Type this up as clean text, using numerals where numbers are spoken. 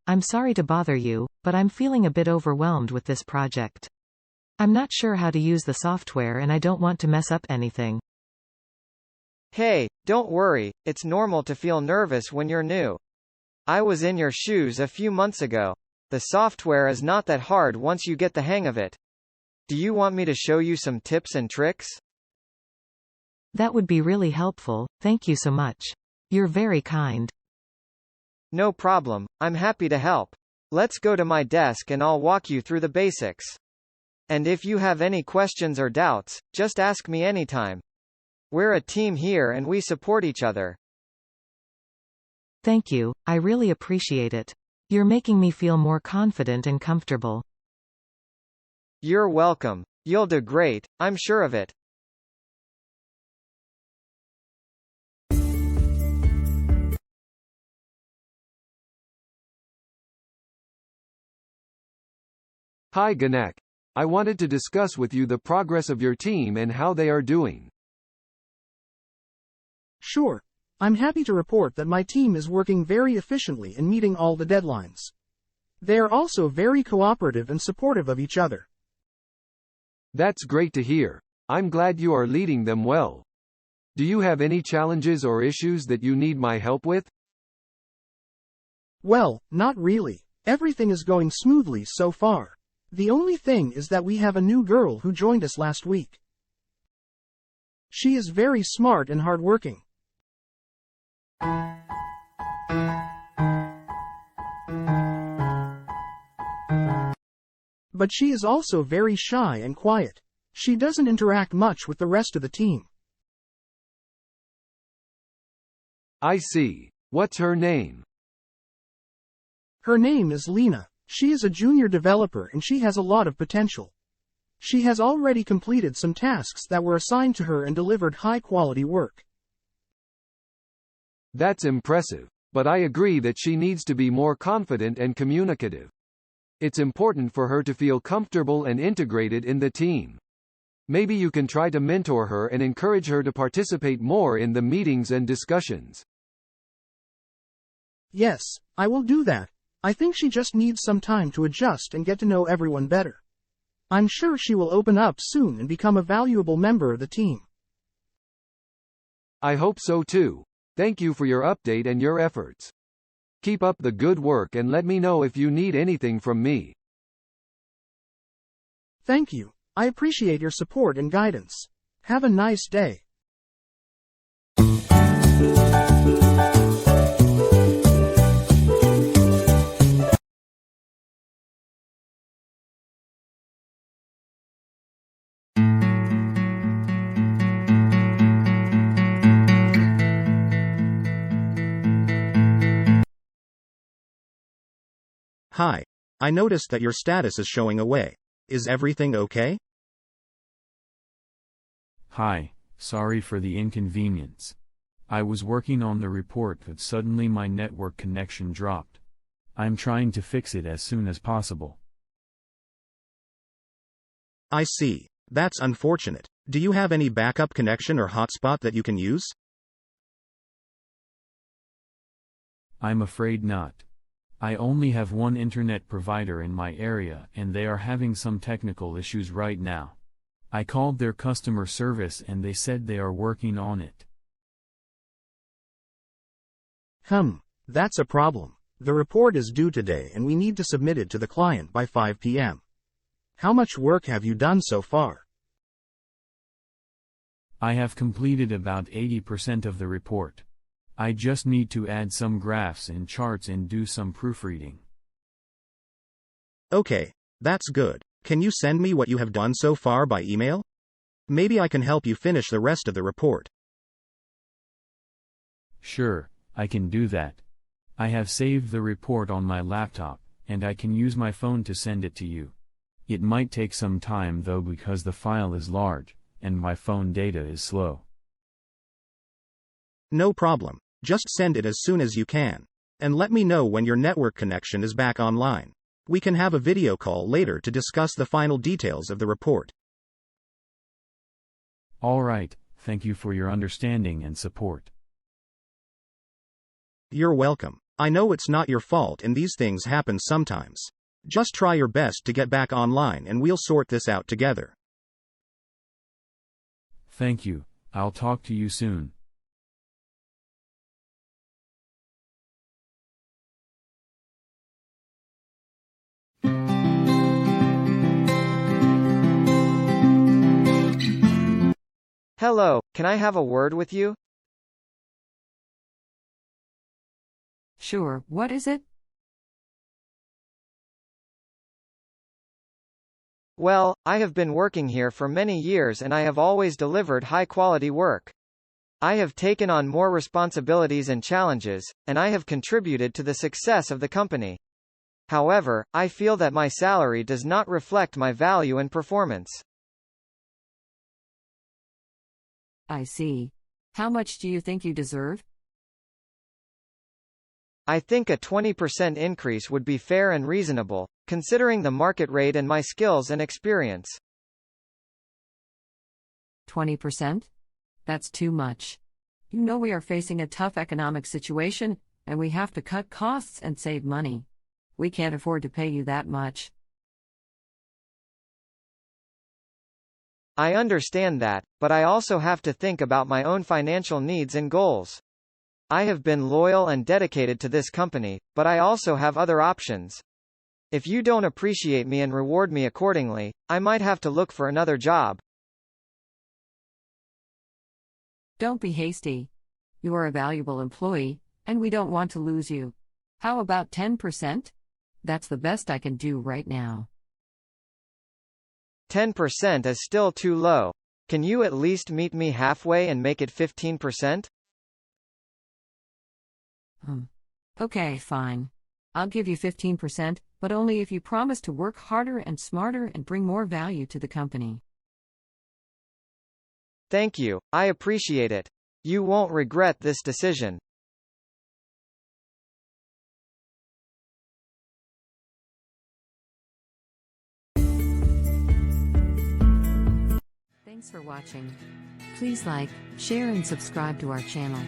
I'm sorry to bother you, but I'm feeling a bit overwhelmed with this project. I'm not sure how to use the software and I don't want to mess up anything. Hey, don't worry, it's normal to feel nervous when you're new. I was in your shoes a few months ago. The software is not that hard once you get the hang of it. Do you want me to show you some tips and tricks? That would be really helpful, thank you so much. You're very kind. No problem, I'm happy to help. Let's go to my desk and I'll walk you through the basics. And if you have any questions or doubts, just ask me anytime. We're a team here and we support each other. Thank you, I really appreciate it. You're making me feel more confident and comfortable. You're welcome. You'll do great, I'm sure of it. Hi Ganek. I wanted to discuss with you the progress of your team and how they are doing. Sure. I'm happy to report that my team is working very efficiently and meeting all the deadlines. They are also very cooperative and supportive of each other. That's great to hear. I'm glad you are leading them well. Do you have any challenges or issues that you need my help with? Well, not really. Everything is going smoothly so far. The only thing is that we have a new girl who joined us last week. She is very smart and hardworking. But she is also very shy and quiet. She doesn't interact much with the rest of the team. I see. What's her name? Her name is Lena. She is a junior developer and she has a lot of potential. She has already completed some tasks that were assigned to her and delivered high-quality work. That's impressive, but I agree that she needs to be more confident and communicative. It's important for her to feel comfortable and integrated in the team. Maybe you can try to mentor her and encourage her to participate more in the meetings and discussions. Yes, I will do that. I think she just needs some time to adjust and get to know everyone better. I'm sure she will open up soon and become a valuable member of the team. I hope so too. Thank you for your update and your efforts. Keep up the good work and let me know if you need anything from me. Thank you. I appreciate your support and guidance. Have a nice day. Hi. I noticed that your status is showing away. Is everything okay? Hi, sorry for the inconvenience. I was working on the report but suddenly my network connection dropped. I'm trying to fix it as soon as possible. I see. That's unfortunate. Do you have any backup connection or hotspot that you can use? I'm afraid not. I only have one internet provider in my area and they are having some technical issues right now. I called their customer service and they said they are working on it. That's a problem. The report is due today and we need to submit it to the client by 5 p.m. How much work have you done so far? I have completed about 80% of the report. I just need to add some graphs and charts and do some proofreading. Okay, that's good. Can you send me what you have done so far by email? Maybe I can help you finish the rest of the report. Sure, I can do that. I have saved the report on my laptop, and I can use my phone to send it to you. It might take some time though because the file is large, and my phone data is slow. No problem. Just send it as soon as you can. And let me know when your network connection is back online. We can have a video call later to discuss the final details of the report. Alright, thank you for your understanding and support. You're welcome. I know it's not your fault and these things happen sometimes. Just try your best to get back online and we'll sort this out together. Thank you, I'll talk to you soon. Hello, can I have a word with you? Sure, what is it? Well, I have been working here for many years and I have always delivered high-quality work. I have taken on more responsibilities and challenges, and I have contributed to the success of the company. However, I feel that my salary does not reflect my value and performance. I see. How much do you think you deserve? I think a 20% increase would be fair and reasonable, considering the market rate and my skills and experience. 20%? That's too much. You know we are facing a tough economic situation, and we have to cut costs and save money. We can't afford to pay you that much. I understand that, but I also have to think about my own financial needs and goals. I have been loyal and dedicated to this company, but I also have other options. If you don't appreciate me and reward me accordingly, I might have to look for another job. Don't be hasty. You are a valuable employee, and we don't want to lose you. How about 10%? That's the best I can do right now. 10% is still too low. Can you at least meet me halfway and make it 15%? Okay, fine. I'll give you 15%, but only if you promise to work harder and smarter and bring more value to the company. Thank you, I appreciate it. You won't regret this decision. Thanks for watching. Please like, share and subscribe to our channel.